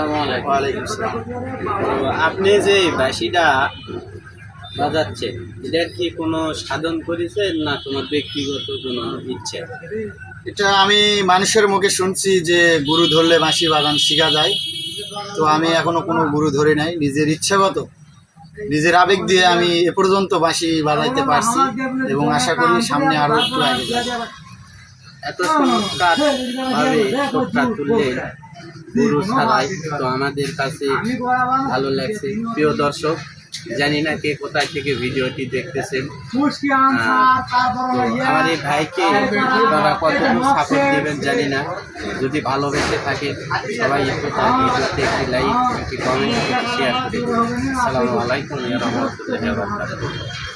আসসালামু আলাইকুম। ওয়ালাইকুম আসসালাম। তো আপনি যে বাঁশিটা বাজাচ্ছেন, এটার কি কোনো সাধন করেছেন না তোমার ব্যক্তিগত কোনো ইচ্ছে? এটা আমি মানুষের মুখে শুনছি যে গুরু ধরলে বাঁশি বাজান শেখা যায়। তো আমি এখনো কোনো গুরু ধরি নাই, নিজের ইচ্ছাগত নিজের আবেগ দিয়ে আমি এ পর্যন্ত বাঁশি বাজাইতে পারছি এবং আশা করি সামনে আরো একটু আগে যাব। এত চমৎকার ভাবে টোপটা তুললেন গুরু ছাড়াই, তো আমাদের কাছে ভালো লাগছে। প্রিয় দর্শক, জানি না কে কোথায় থেকে ভিডিওটি দেখতেছেন, তো আমার এই ভাইকে আপনারা কতটুকু সাপোর্ট দেবেন জানি না। যদি ভালোবেসে থাকে সবাই একটু তার ভিডিওতে একটি লাইক, একটি কমেন্ট, একটি শেয়ার করে দেবেন। আসসালামু আলাইকুম ওয়া রাহমাতুল্লাহি ওয়া বারাকাতুহু।